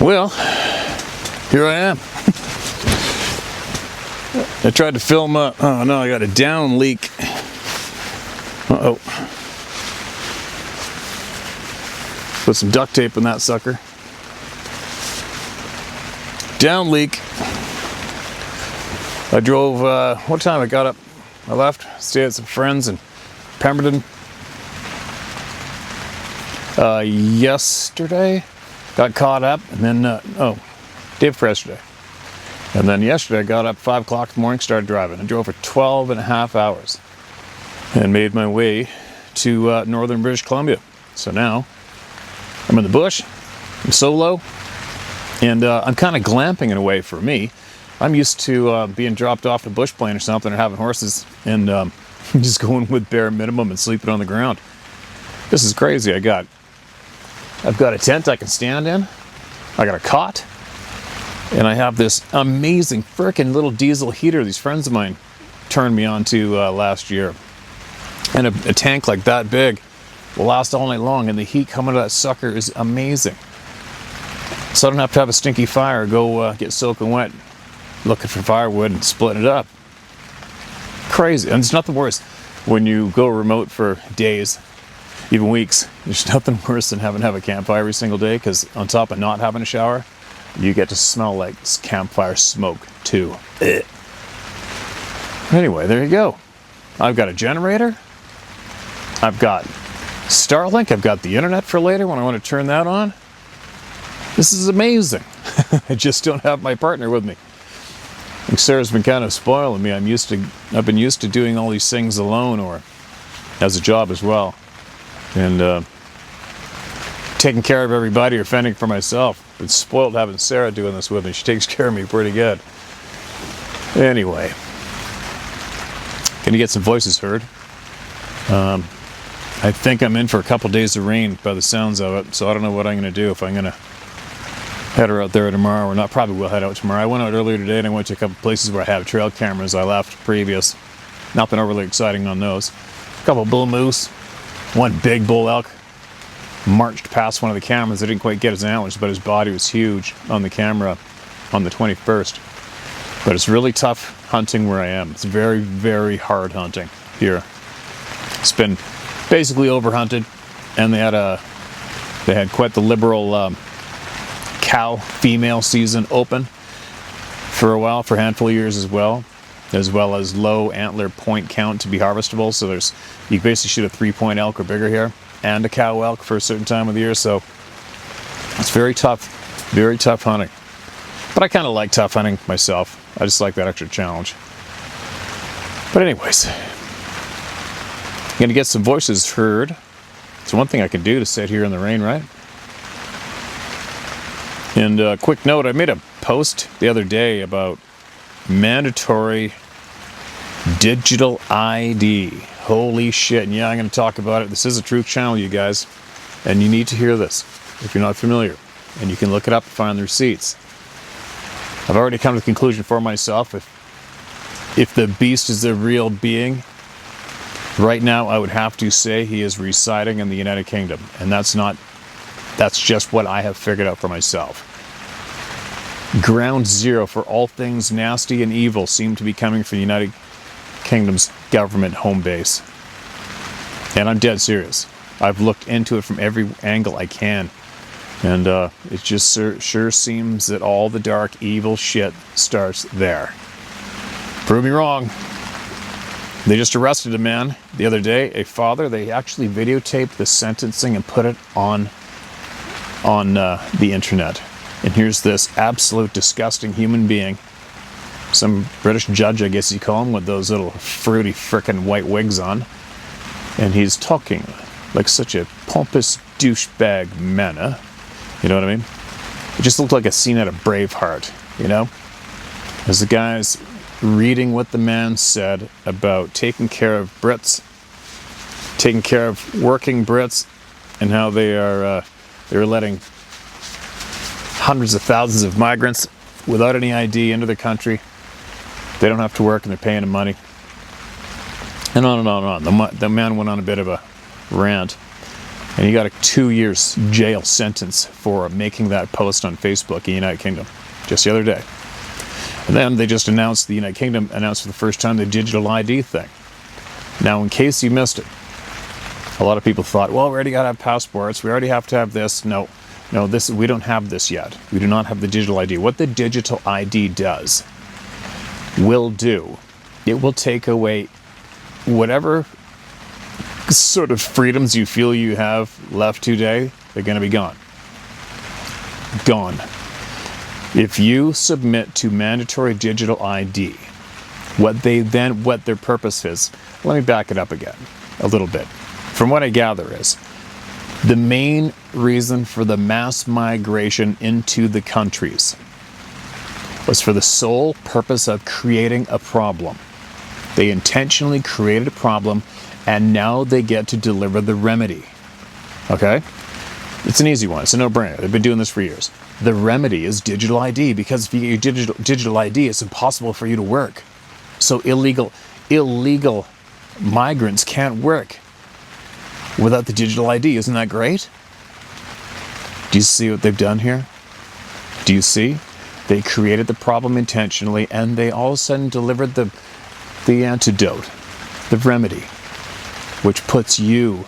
Well, here I am. I tried to film oh no, I got a down leak. Uh-oh. Put some duct tape in that sucker. Down leak. I drove, what time I got up? I left, stayed at some friends in Pemberton. Yesterday, got caught up, and then, day before yesterday. And then yesterday I got up 5 o'clock in the morning, started driving. I drove for 12 and a half hours and made my way to northern British Columbia. So now I'm in the bush, I'm solo, and I'm kind of glamping in a way for me. I'm used to being dropped off a bush plane or something or having horses and just going with bare minimum and sleeping on the ground. This is crazy. I've got a tent I can stand in, I got a cot, and I have this amazing frickin' little diesel heater these friends of mine turned me on to last year. And a tank like that big will last all night long, and the heat coming out of that sucker is amazing. So I don't have to have a stinky fire, go get soaking wet looking for firewood and splitting it up. Crazy. And there's nothing worse when you go remote for days, even weeks. There's nothing worse than having to have a campfire every single day, because on top of not having a shower, you get to smell like campfire smoke too. Ugh. Anyway, there you go. I've got a generator. I've got Starlink. I've got the internet for later when I want to turn that on. This is amazing. I just don't have my partner with me. I think Sarah's been kind of spoiling me. I've been used to doing all these things alone or as a job as well. And taking care of everybody or fending for myself. Been spoiled having Sarah doing this with me. She takes care of me pretty good. Anyway, gonna get some voices heard. I think I'm in for a couple days of rain by the sounds of it, so I don't know what I'm gonna do, if I'm gonna head her out there tomorrow or not. Probably will head out tomorrow. I went out earlier today and I went to a couple places where I have trail cameras I left previous. Nothing overly exciting on those. A couple bull moose, one big bull elk marched past one of the cameras. I didn't quite get his antlers, but his body was huge on the camera on the 21st. But it's really tough hunting where I am. It's very, very hard hunting here. It's been basically overhunted, and they had quite the liberal cow female season open for a while, for a handful of years as well as low antler point count to be harvestable. So you basically shoot a 3-point elk or bigger here, and a cow elk for a certain time of the year. So it's very tough hunting. But I kind of like tough hunting myself. I just like that extra challenge. But anyways, I'm gonna get some voices heard. It's one thing I can do to sit here in the rain, right? And a quick note, I made a post the other day about mandatory digital ID. Holy shit. And yeah, I'm going to talk about it. This is a truth channel, you guys. And you need to hear this if you're not familiar. And you can look it up and find the receipts. I've already come to the conclusion for myself. If the beast is a real being, right now I would have to say he is residing in the United Kingdom. And that's just what I have figured out for myself. Ground zero for all things nasty and evil seem to be coming from the United Kingdom's government home base. And I'm dead serious. I've looked into it from every angle I can. And it just sure seems that all the dark, evil shit starts there. Prove me wrong. They just arrested a man the other day, a father. They actually videotaped the sentencing and put it on the internet. And here's this absolute disgusting human being, some British judge, I guess you call him, with those little fruity frickin' white wigs on, and he's talking like such a pompous douchebag manner. You know what I mean? It just looked like a scene out of Braveheart, you know? As the guy's reading what the man said about taking care of Brits, taking care of working Brits, and how they are letting hundreds of thousands of migrants without any ID into their country. They don't have to work and they're paying them money. And on and on and on. The man went on a bit of a rant. And he got a 2-year jail sentence for making that post on Facebook in the United Kingdom just the other day. And then they just announced, the United Kingdom announced for the first time the digital ID thing. Now, in case you missed it, a lot of people thought, well, we already got to have passports. We already have to have this. No, we don't have this yet. We do not have the digital ID. What the digital ID will do, it will take away whatever sort of freedoms you feel you have left today. They're going to be gone. Gone. If you submit to mandatory digital ID, what their purpose is, let me back it up again a little bit. From what I gather is, the main reason for the mass migration into the countries was for the sole purpose of creating a problem. They intentionally created a problem, and now they get to deliver the remedy. Okay? It's an easy one. It's a no-brainer. They've been doing this for years. The remedy is digital ID, because if you get your digital ID, it's impossible for you to work. So illegal migrants can't work without the digital ID. Isn't that great? Do you see what they've done here? Do you see? They created the problem intentionally, and they all of a sudden delivered the antidote, the remedy, which puts you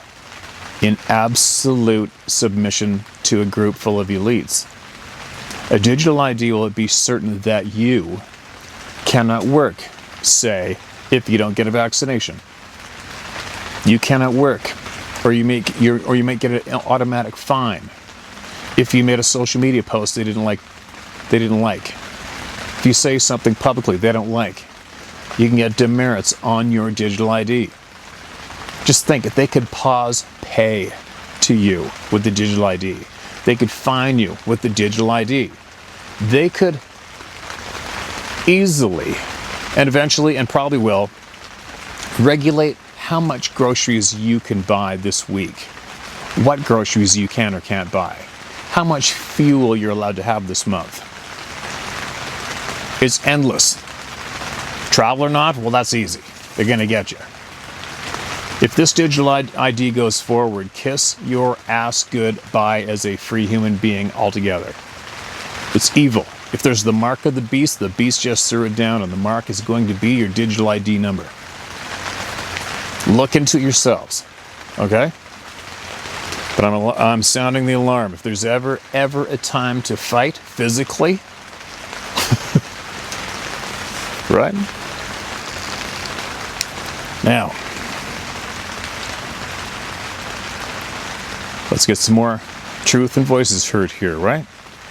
in absolute submission to a group full of elites. A digital ID will be certain that you cannot work, say, if you don't get a vaccination. You cannot work, or you might get an automatic fine if you made a social media post they didn't like. If you say something publicly they don't like, you can get demerits on your digital ID. Just think, if they could pause pay to you with the digital ID, they could fine you with the digital ID. They could easily, and eventually, and probably will, regulate how much groceries you can buy this week, what groceries you can or can't buy, how much fuel you're allowed to have this month. It's endless. Travel or not? Well, that's easy. They're going to get you. If this digital ID goes forward, kiss your ass goodbye as a free human being altogether. It's evil. If there's the mark of the beast just threw it down, and the mark is going to be your digital ID number. Look into it yourselves, okay? But I'm sounding the alarm. If there's ever a time to fight physically, right? Now, let's get some more truth and voices heard here, right?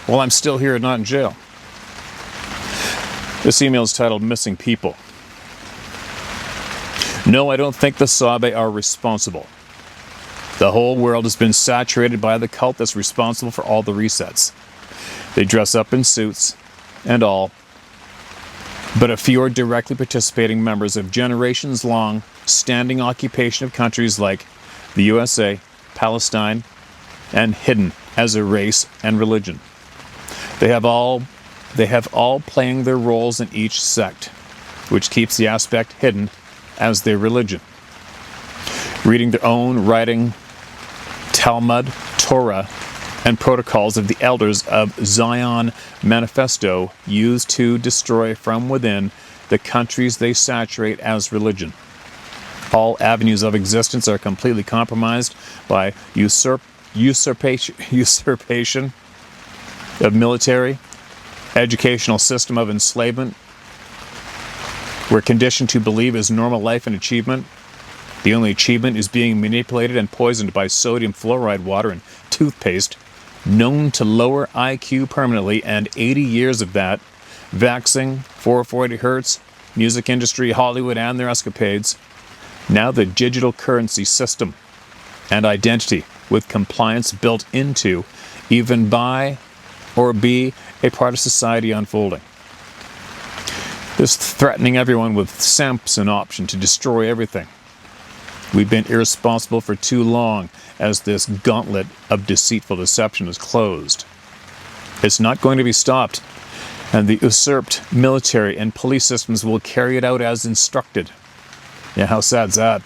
Well, I'm still here, not in jail. This email is titled Missing People. No, I don't think the Sabe are responsible. The whole world has been saturated by the cult that's responsible for all the resets. They dress up in suits and all, but a few are directly participating members of generations-long standing occupation of countries like the USA, Palestine, and hidden as a race and religion. They have all playing their roles in each sect, which keeps the aspect hidden as their religion. Reading their own writing, Talmud, Torah, and protocols of the elders of Zion Manifesto used to destroy from within the countries they saturate as religion. All avenues of existence are completely compromised by usurpation of military, educational system of enslavement. We're conditioned to believe is normal life and achievement. The only achievement is being manipulated and poisoned by sodium fluoride water and toothpaste, known to lower IQ permanently, and 80 years of that, vaxing, 440 hertz, music industry, Hollywood, and their escapades. Now the digital currency system and identity with compliance built into, even by or be a part of society unfolding. This threatening everyone with Samson option to destroy everything. We've been irresponsible for too long as this gauntlet of deceitful deception is closed. It's not going to be stopped, and the usurped military and police systems will carry it out as instructed. Yeah, how sad's that?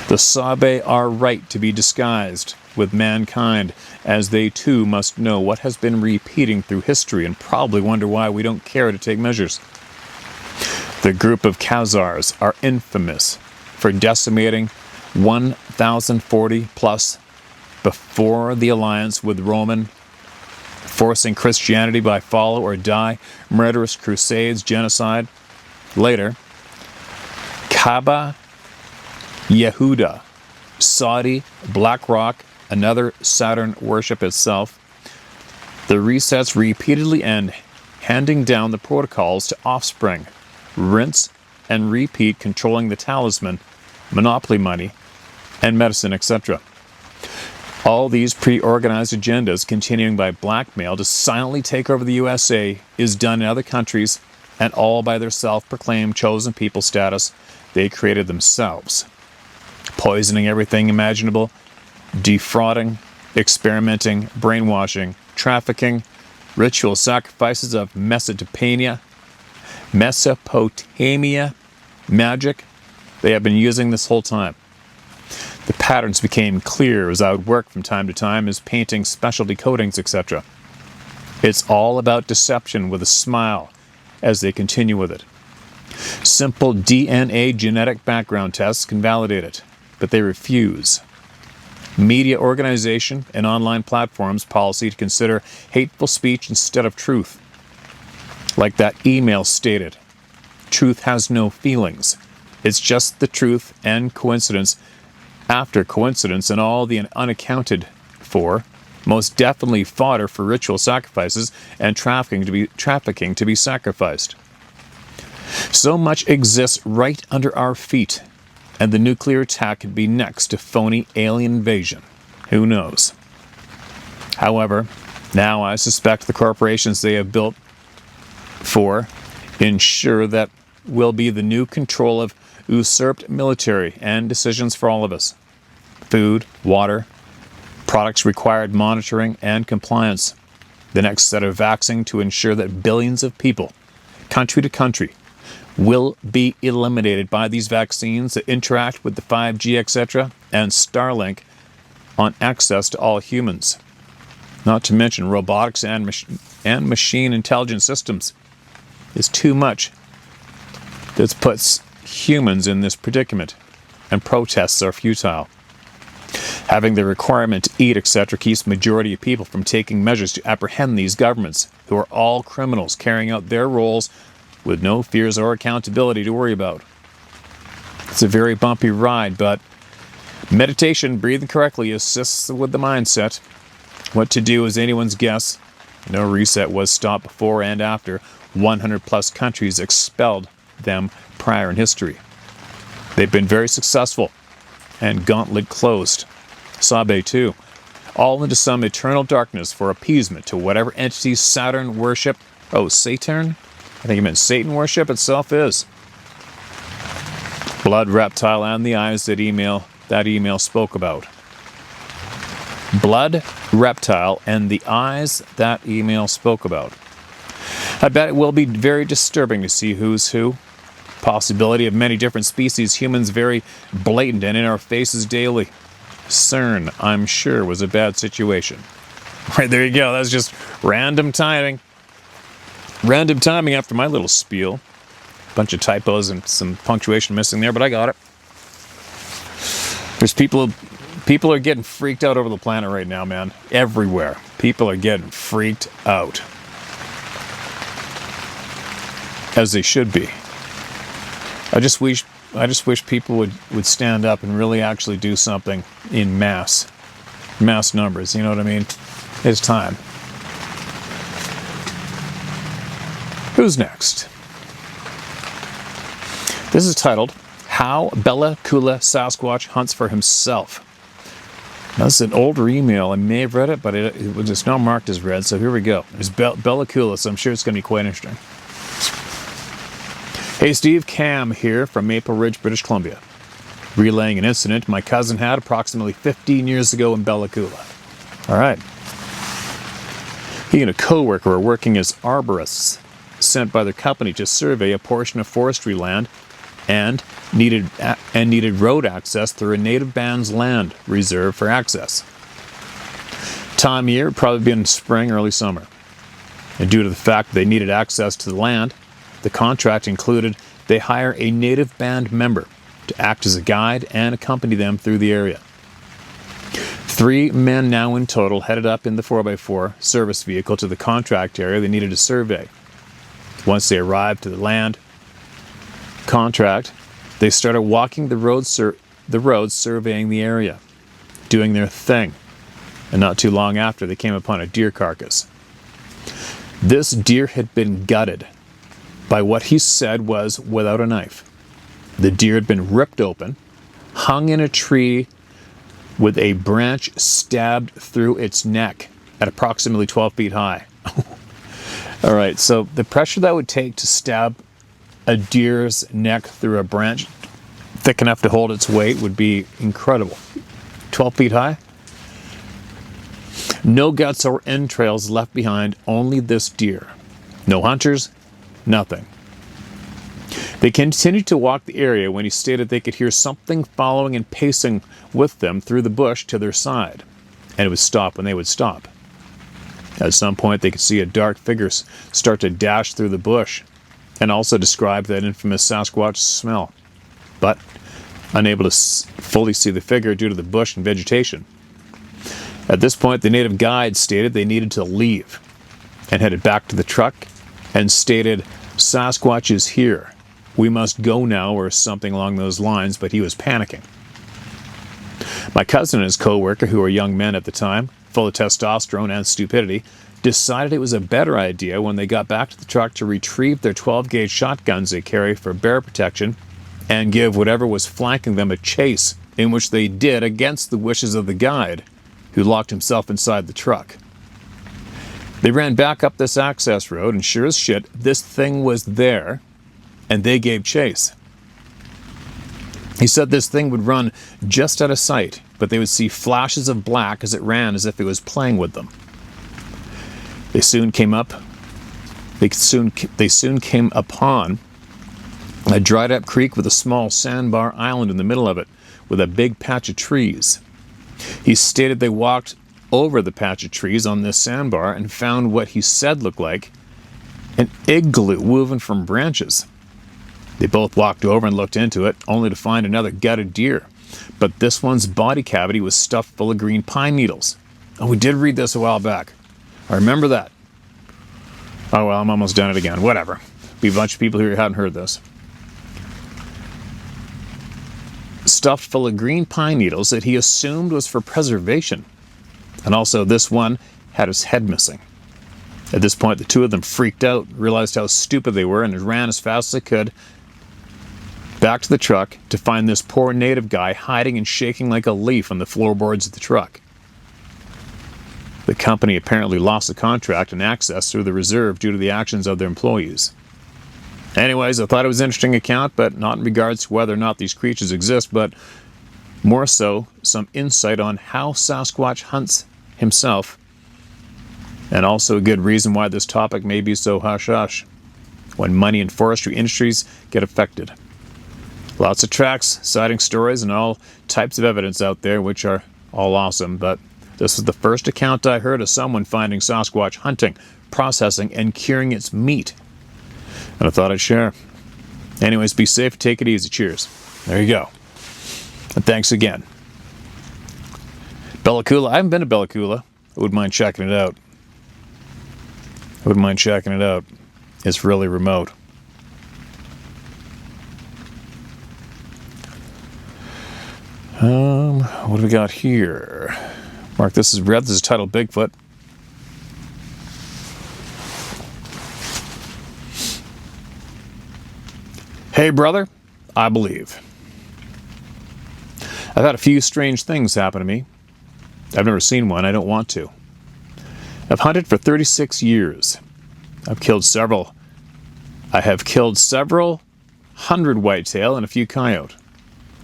The Sabe are right to be disguised with mankind, as they too must know what has been repeating through history and probably wonder why we don't care to take measures. The group of cougars are infamous for decimating 1,040 plus before the alliance with Roman, forcing Christianity by follow or die, murderous crusades, genocide. Later, Kaaba, Yehuda, Saudi, BlackRock, another Saturn worship itself. The resets repeatedly end, handing down the protocols to offspring, rinse and repeat, controlling the talisman, monopoly money, and medicine, etc. All these pre-organized agendas, continuing by blackmail to silently take over the USA, is done in other countries, and all by their self-proclaimed chosen people status they created themselves. Poisoning everything imaginable, defrauding, experimenting, brainwashing, trafficking, ritual sacrifices of Mesopotamia, magic. They have been using this whole time. The patterns became clear as I would work from time to time as painting specialty coatings, etc. It's all about deception with a smile as they continue with it. Simple DNA genetic background tests can validate it, but they refuse. Media organization and online platforms policy to consider hateful speech instead of truth. Like that email stated, truth has no feelings. It's just the truth and coincidence after coincidence, and all the unaccounted for, most definitely fodder for ritual sacrifices and trafficking to be sacrificed. So much exists right under our feet, and the nuclear attack could be next to phony alien invasion. Who knows? However, now I suspect the corporations they have built for ensure that will be the new control of usurped military and decisions for all of us. Food, water, products required monitoring and compliance. The next set of vaccine to ensure that billions of people, country to country, will be eliminated by these vaccines that interact with the 5G, etc., and Starlink on access to all humans. Not to mention robotics and machine intelligence systems. Is too much. This puts humans in this predicament, and protests are futile. Having the requirement to eat, etc., keeps majority of people from taking measures to apprehend these governments, who are all criminals carrying out their roles with no fears or accountability to worry about. It's a very bumpy ride, but meditation, breathing correctly, assists with the mindset. What to do is anyone's guess. No reset was stopped before and after 100 plus countries expelled them prior in history. They've been very successful, and gauntlet closed. Sabe too. All into some eternal darkness for appeasement to whatever entity Saturn worship, Saturn? I think he meant Satan worship itself is. Blood, reptile, and the eyes that email spoke about. Blood, reptile, and the eyes that email spoke about. I bet it will be very disturbing to see who's who. Possibility of many different species, humans very blatant and in our faces daily. CERN, I'm sure, was a bad situation. Right, there you go. That's just random timing. Random timing after my little spiel. Bunch of typos and some punctuation missing there, but I got it. There's people are getting freaked out over the planet right now, man. Everywhere. People are getting freaked out. As they should be. I just wish people would stand up and really actually do something in mass numbers, you know what I mean? It's time. Who's next? This is titled, How Bella Kula Sasquatch Hunts for Himself. Now, this is an older email. I may have read it, but it's not marked as read, so here we go. It's Bella Kula, so I'm sure it's going to be quite interesting. Hey Steve, Cam here from Maple Ridge, British Columbia. Relaying an incident my cousin had approximately 15 years ago in Bella Kula. Alright. He and a co-worker were working as arborists, sent by their company to survey a portion of forestry land and needed road access through a native band's land reserved for access. Time of year would probably been spring, early summer. And due to the fact they needed access to the land, the contract included they hire a native band member to act as a guide and accompany them through the area. 3 men now in total headed up in the 4x4 service vehicle to the contract area they needed to survey. Once they arrived to the land contract, they started walking the roads surveying the area, doing their thing. And not too long after, they came upon a deer carcass. This deer had been gutted by what he said was without a knife. The deer had been ripped open, hung in a tree with a branch stabbed through its neck at approximately 12 feet high. All right, so the pressure that would take to stab a deer's neck through a branch thick enough to hold its weight would be incredible. 12 feet high? No guts or entrails left behind, only this deer. No hunters, nothing. They continued to walk the area when he stated they could hear something following and pacing with them through the bush to their side, and it would stop when they would stop. At some point, they could see a dark figure start to dash through the bush, and also described that infamous Sasquatch smell, but unable to fully see the figure due to the bush and vegetation. At this point, the native guide stated they needed to leave and headed back to the truck and stated, "Sasquatch is here. We must go now," or something along those lines, but he was panicking. My cousin and his co-worker, who were young men at the time, full of testosterone and stupidity, decided it was a better idea when they got back to the truck to retrieve their 12-gauge shotguns they carry for bear protection and give whatever was flanking them a chase, in which they did against the wishes of the guide, who locked himself inside the truck. They ran back up this access road, and sure as shit, this thing was there, and they gave chase. He said this thing would run just out of sight, but they would see flashes of black as it ran as if it was playing with them. They soon came upon a dried up creek with a small sandbar island in the middle of it, with a big patch of trees. He stated they walked over the patch of trees on this sandbar and found what he said looked like an igloo woven from branches. They both walked over and looked into it, only to find another gutted deer, but this one's body cavity was stuffed full of green pine needles. Oh, we did read this a while back. I remember that. Oh well, I'm almost done it again. Whatever. Be a bunch of people here who hadn't heard this. Stuffed full of green pine needles that he assumed was for preservation. And also this one had his head missing. At this point, the two of them freaked out, realized how stupid they were, and ran as fast as they could back to the truck to find this poor native guy hiding and shaking like a leaf on the floorboards of the truck. The company apparently lost the contract and access through the reserve due to the actions of their employees. Anyways, I thought it was an interesting account, but not in regards to whether or not these creatures exist, but more so some insight on how Sasquatch hunts himself, and also a good reason why this topic may be so hush-hush when money and forestry industries get affected. Lots of tracks, sighting stories, and all types of evidence out there, which are all awesome, but this is the first account I heard of someone finding Sasquatch hunting, processing, and curing its meat. And I thought I'd share. Anyways, be safe, take it easy. Cheers. There you go. And thanks again. Bella Coola. I haven't been to Bella Coola. I wouldn't mind checking it out. It's really remote. What do we got here? Mark, this is red. This is titled Bigfoot. Hey, brother, I believe. I've had a few strange things happen to me. I've never seen one. I don't want to. I've hunted for 36 years. I have killed several hundred whitetail and a few coyote.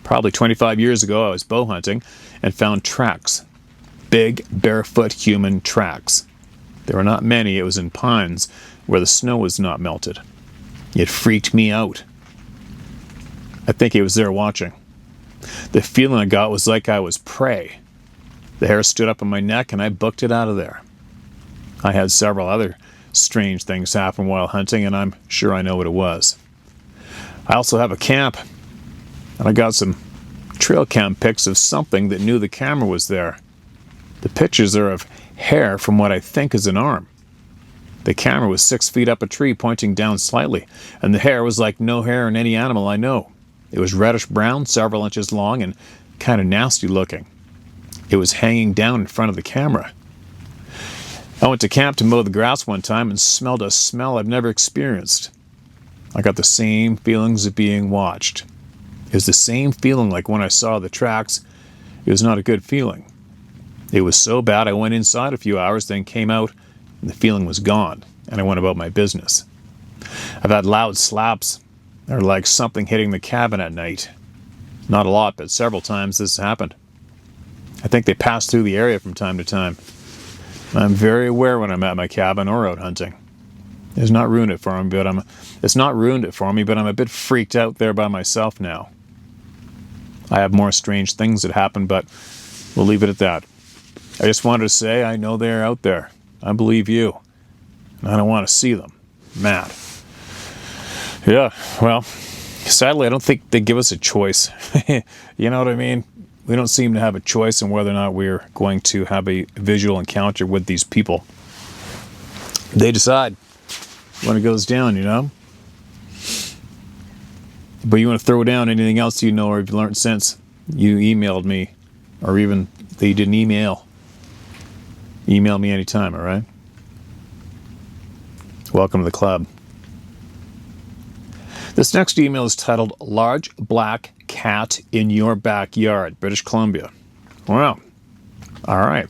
Probably 25 years ago, I was bow hunting and found tracks. Big, barefoot human tracks. There were not many. It was in pines where the snow was not melted. It freaked me out. I think he was there watching. The feeling I got was like I was prey. The hair stood up on my neck and I booked it out of there. I had several other strange things happen while hunting, and I'm sure I know what it was. I also have a camp, and I got some trail cam pics of something that knew the camera was there. The pictures are of hair from what I think is an arm. The camera was 6 feet up a tree pointing down slightly, and the hair was like no hair in any animal I know. It was reddish brown, several inches long, and kind of nasty looking. It was hanging down in front of the camera. I went to camp to mow the grass one time and smelled a smell I've never experienced. I got the same feelings of being watched. It was the same feeling like when I saw the tracks. It was not a good feeling. It was so bad I went inside a few hours, then came out, and the feeling was gone, and I went about my business. I've had loud slaps, or like something hitting the cabin at night. Not a lot, but several times this happened. I think they pass through the area from time to time. I'm very aware when I'm at my cabin or out hunting. It's not ruined it for me, but I'm a bit freaked out there by myself now. I have more strange things that happen, but we'll leave it at that. I just wanted to say I know they're out there. I believe you. And I don't want to see them. Matt. Yeah, well, sadly I don't think they give us a choice. You know what I mean? We don't seem to have a choice in whether or not we're going to have a visual encounter with these people. They decide when it goes down, you know? But you want to throw down anything else you know or you've learned since you emailed me, or even that you didn't email. Email me anytime, all right? Welcome to the club. This next email is titled, Large Black Cat in Your Backyard, British Columbia. Wow. All right.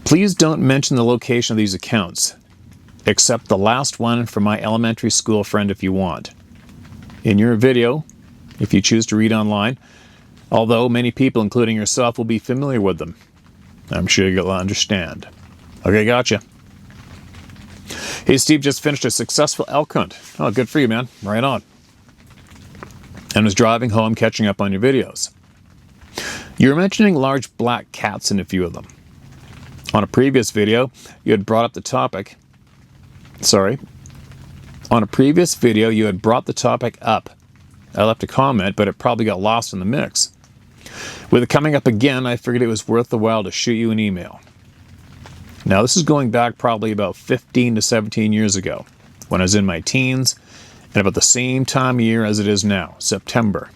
Please don't mention the location of these accounts, except the last one from my elementary school friend if you want. In your video, if you choose to read online, although many people, including yourself, will be familiar with them. I'm sure you'll understand. Okay, gotcha. Hey, Steve, just finished a successful elk hunt. Oh, good for you, man. Right on. And was driving home catching up on your videos. You were mentioning large black cats in a few of them. On a previous video, you had brought the topic up. I left a comment, but it probably got lost in the mix. With it coming up again, I figured it was worth the while to shoot you an email. Now, this is going back probably about 15 to 17 years ago, when I was in my teens, and about the same time of year as it is now, September.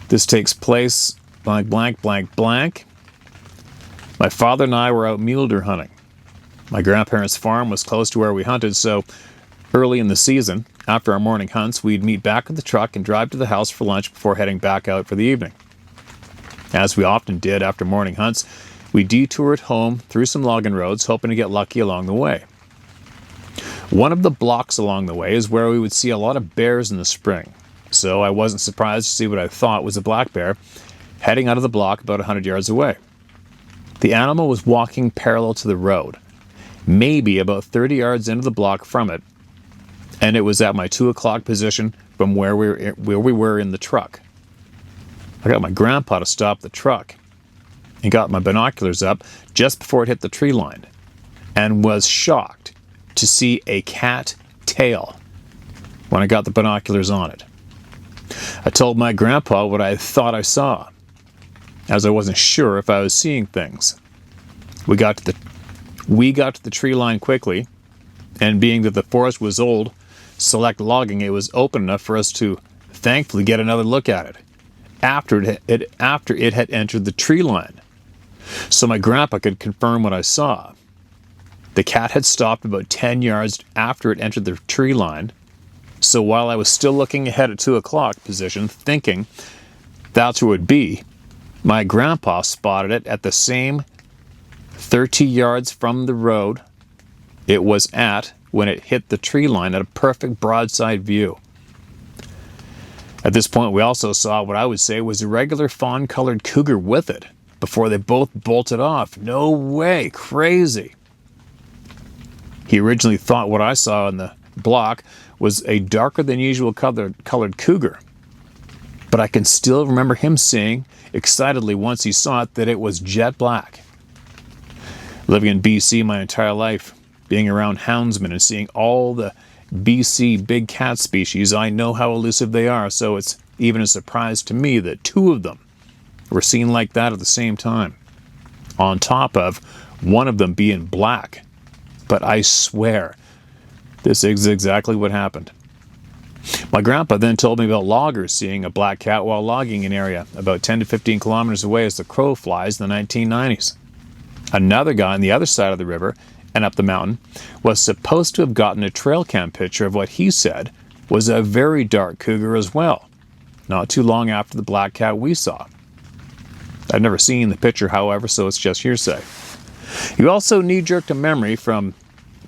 This takes place blank, blank, blank, blank. My father and I were out mule deer hunting. My grandparents' farm was close to where we hunted, so early in the season, after our morning hunts, we'd meet back at the truck and drive to the house for lunch before heading back out for the evening. As we often did after morning hunts, we detoured home through some logging roads, hoping to get lucky along the way. One of the blocks along the way is where we would see a lot of bears in the spring, so I wasn't surprised to see what I thought was a black bear heading out of the block about 100 yards away. The animal was walking parallel to the road, maybe about 30 yards into the block from it, and it was at my 2 o'clock position from where we were in the truck. I got my grandpa to stop the truck and got my binoculars up just before it hit the tree line, and was shocked to see a cat tail when I got the binoculars on it. I told my grandpa what I thought I saw, as I wasn't sure if I was seeing things. We got to the tree line quickly, and being that the forest was old, select logging, it was open enough for us to thankfully get another look at it after it had entered the tree line, so my grandpa could confirm what I saw. The cat had stopped about 10 yards after it entered the tree line, so while I was still looking ahead at 2 o'clock position, thinking that's where it would be, my grandpa spotted it at the same 30 yards from the road it was at when it hit the tree line at a perfect broadside view. At this point, we also saw what I would say was a regular fawn-colored cougar with it before they both bolted off. No way, crazy. He originally thought what I saw in the block was a darker than usual colored cougar. But I can still remember him saying excitedly once he saw it that it was jet black. Living in BC my entire life, being around houndsmen and seeing all the BC big cat species, I know how elusive they are, so it's even a surprise to me that two of them were seen like that at the same time, on top of one of them being black. But I swear, this is exactly what happened. My grandpa then told me about loggers seeing a black cat while logging an area about 10 to 15 kilometers away as the crow flies in the 1990s. Another guy on the other side of the river and up the mountain was supposed to have gotten a trail cam picture of what he said was a very dark cougar as well, not too long after the black cat we saw. I've never seen the picture, however, so it's just hearsay. You also knee-jerked a memory from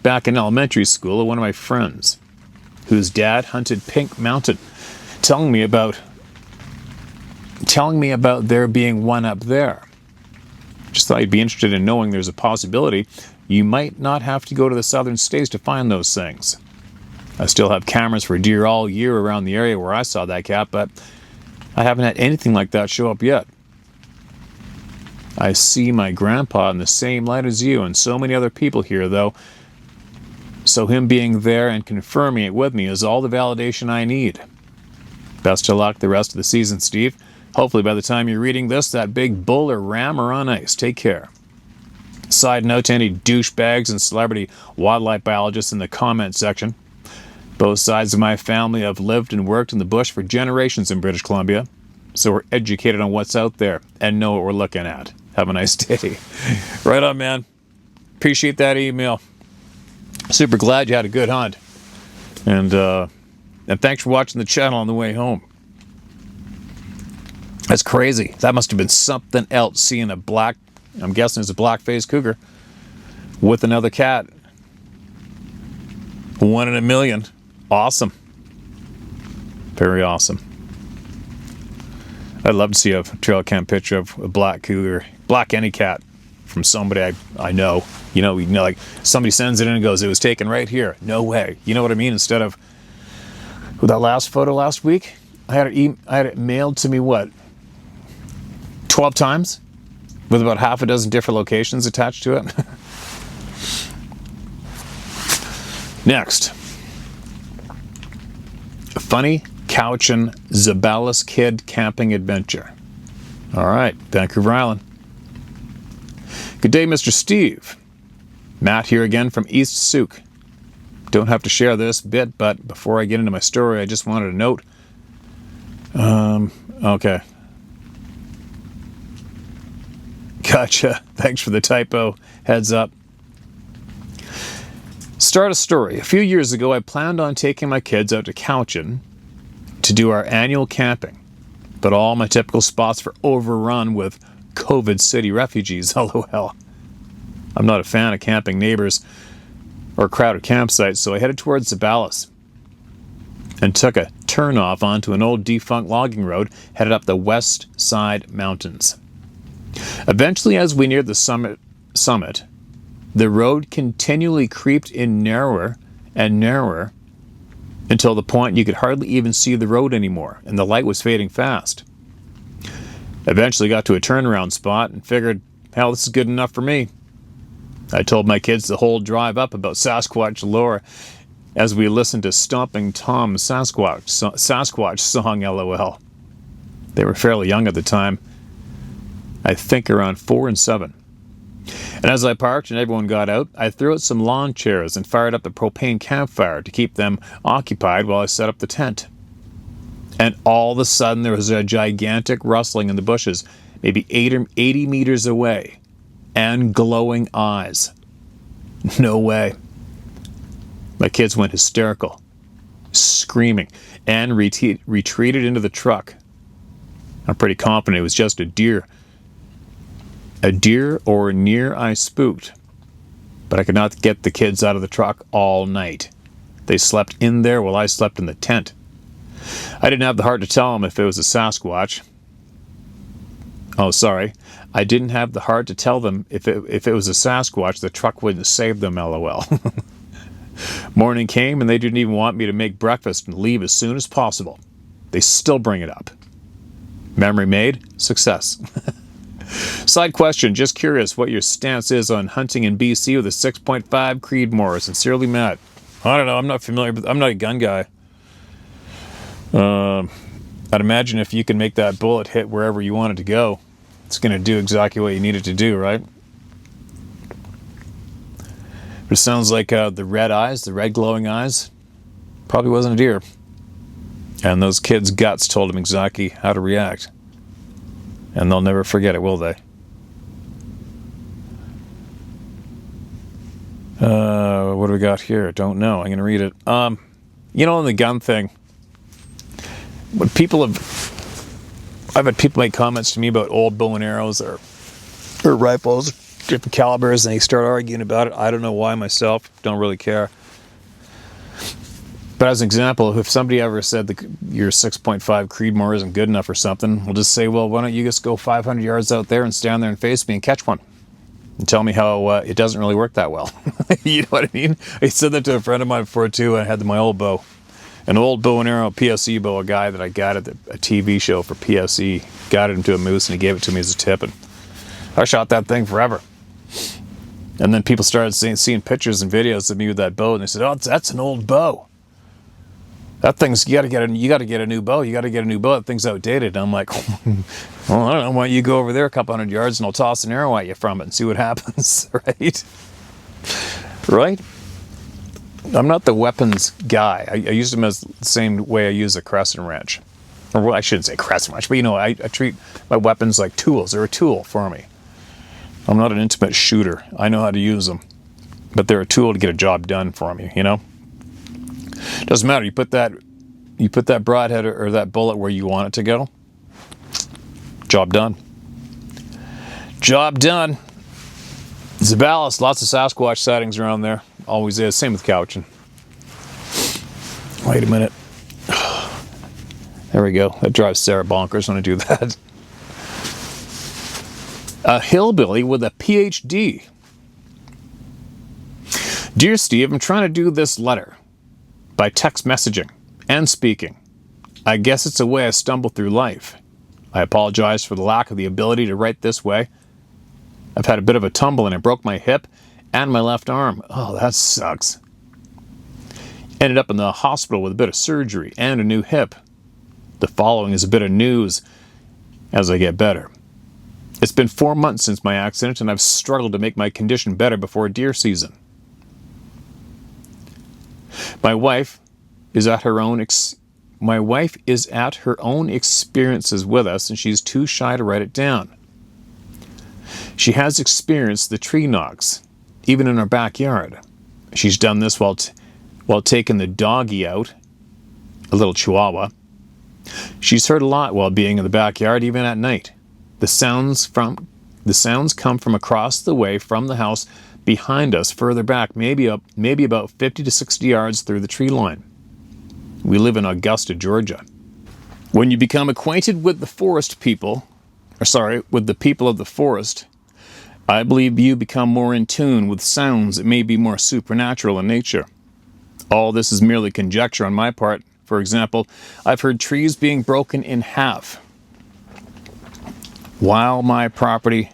back in elementary school of one of my friends whose dad hunted Pink Mountain, telling me about there being one up there. Just thought you'd be interested in knowing there's a possibility you might not have to go to the southern states to find those things. I still have cameras for deer all year around the area where I saw that cat, but I haven't had anything like that show up yet. I see my grandpa in the same light as you and so many other people here, though, so him being there and confirming it with me is all the validation I need. Best of luck the rest of the season, Steve. Hopefully by the time you're reading this, that big bull or ram are on ice. Take care. Side note to any douchebags and celebrity wildlife biologists in the comment section. Both sides of my family have lived and worked in the bush for generations in British Columbia, so we're educated on what's out there and know what we're looking at. Have a nice day. Right on, man. Appreciate that email. Super glad you had a good hunt. And thanks for watching the channel on the way home. That's crazy. That must have been something else, seeing a black, I'm guessing it's a black-faced cougar, with another cat. 1 in a million. Awesome. Very awesome. I'd love to see a trail cam picture of a black cougar, black any cat, from somebody I know. You know, like somebody sends it in and goes, it was taken right here. No way. You know what I mean? Instead of, with that last photo last week, I had it mailed to me, what, 12 times? With about half a dozen different locations attached to it. Next. A funny Cowichan Zabalas kid camping adventure. All right, Vancouver Island. Good day, Mr. Steve. Matt here again from East Souk. Don't have to share this bit, but before I get into my story, I just wanted to note. Okay. Gotcha. Thanks for the typo. Heads up. Start a story. A few years ago, I planned on taking my kids out to Cowichan to do our annual camping, but all my typical spots were overrun with COVID city refugees, lol. I'm not a fan of camping neighbors or crowded campsites, so I headed towards Zabalas and took a turn-off onto an old defunct logging road headed up the west side mountains. Eventually, as we neared the summit, the road continually creeped in narrower and narrower until the point you could hardly even see the road anymore, and the light was fading fast. Eventually got to a turnaround spot and figured, hell, this is good enough for me. I told my kids the whole drive up about Sasquatch lore as we listened to Stomping Tom's Sasquatch song, lol. They were fairly young at the time. I think around 4 and 7. And as I parked and everyone got out, I threw out some lawn chairs and fired up the propane campfire to keep them occupied while I set up the tent. And all of a sudden there was a gigantic rustling in the bushes, maybe 80 meters away, and glowing eyes. No way. My kids went hysterical, screaming, and retreated into the truck. I'm pretty confident it was just a deer. A deer or near I spooked, but I could not get the kids out of the truck all night. They slept in there while I slept in the tent. I didn't have the heart to tell them if it was a Sasquatch. Oh, sorry. I didn't have the heart to tell them if it was a Sasquatch, the truck wouldn't save them, lol. Morning came and they didn't even want me to make breakfast and leave as soon as possible. They still bring it up. Memory made, success. Side question, just curious what your stance is on hunting in BC with a 6.5 Creedmoor. Sincerely, Matt. I don't know, I'm not familiar, I'm not a gun guy. I'd imagine if you can make that bullet hit wherever you want it to go, it's going to do exactly what you need it to do, right? But it sounds like the red eyes, the red glowing eyes, probably wasn't a deer. And those kids' guts told them exactly how to react. And they'll never forget it, will they? What do we got here? Don't know. I'm going to read it. You know, on the gun thing, when I've had people make comments to me about old bow and arrows or rifles, different calibers, and they start arguing about it. I don't know why myself. Don't really care. But as an example, if somebody ever said that your 6.5 Creedmoor isn't good enough or something, we'll just say, well, why don't you just go 500 yards out there and stand there and face me and catch one? And tell me how it doesn't really work that well. You know what I mean? I said that to a friend of mine before too. I had my old bow. An old bow and arrow PSE bow, a guy that I got at a TV show for PSE, got it into a moose and he gave it to me as a tip. And I shot that thing forever. And then people started seeing pictures and videos of me with that bow and they said, oh, that's an old bow. That thing's, you got to get a new bow. You got to get a new bow. That thing's outdated. And I'm like, well, I don't know. Why don't you go over there a couple hundred yards and I'll toss an arrow at you from it and see what happens, right? Right? I'm not the weapons guy. I use them as the same way I use a crescent wrench. Or well, I shouldn't say crescent wrench, but you know, I treat my weapons like tools. They're a tool for me. I'm not an intimate shooter. I know how to use them. But they're a tool to get a job done for me, you know? Doesn't matter. You put that broadhead or that bullet where you want it to go. Job done. Job done. Zabalis, lots of Sasquatch sightings around there. Always is. Same with Cowichan. Wait a minute. There we go. That drives Sarah bonkers when I do that. A hillbilly with a PhD. Dear Steve, I'm trying to do this letter by text messaging and speaking. I guess it's a way I stumble through life. I apologize for the lack of the ability to write this way. I've had a bit of a tumble and I broke my hip and my left arm. Oh, that sucks. Ended up in the hospital with a bit of surgery and a new hip. The following is a bit of news as I get better. It's been 4 months since my accident and I've struggled to make my condition better before deer season. My wife is at her own experiences with us and she's too shy to write it down. She has experienced the tree knocks, even in our backyard. She's done this while taking the doggy out, a little chihuahua. She's heard a lot while being in the backyard, even at night. The sounds come from across the way from the house behind us, further back, maybe about 50 to 60 yards through the tree line. We live in Augusta, Georgia. When you become acquainted with the people of the forest, I believe you become more in tune with sounds that may be more supernatural in nature. All this is merely conjecture on my part. For example, I've heard trees being broken in half while being on my property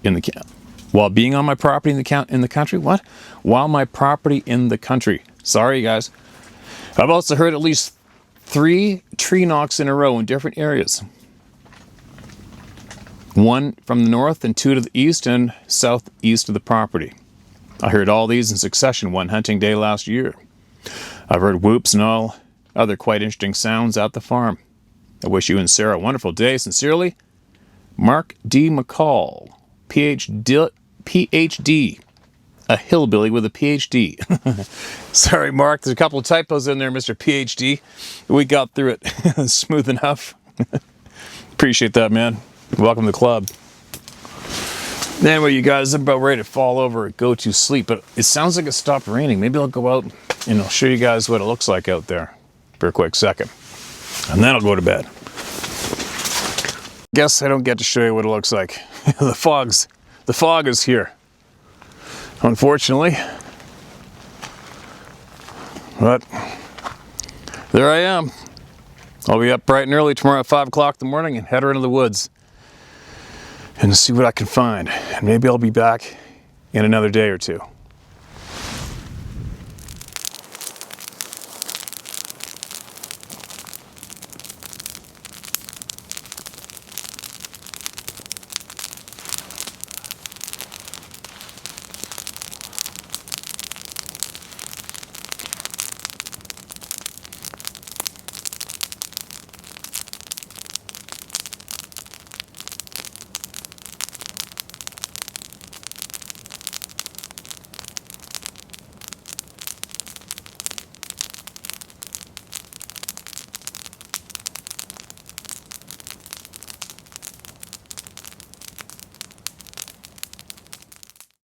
in the country. What? While my property in the country. Sorry, guys. I've also heard at least 3 tree knocks in a row in different areas. 1 from the north and 2 to the east and southeast of the property. I heard all these in succession one hunting day last year. I've heard whoops and all other quite interesting sounds at the farm. I wish you and Sarah a wonderful day. Sincerely, Mark D. McCall, PhD. A hillbilly with a PhD. Sorry, Mark, there's a couple of typos in there, Mr. PhD. We got through it smooth enough. Appreciate that, man. Welcome to the club. Anyway, you guys, I'm about ready to fall over and go to sleep, but it sounds like it stopped raining. Maybe I'll go out and I'll show you guys what it looks like out there for a quick second. And then I'll go to bed. Guess I don't get to show you what it looks like. The fog is here. Unfortunately, But there I am. I'll be up bright and early tomorrow at 5 o'clock in the morning and head her into the woods and see what I can find. And maybe I'll be back in another day or two.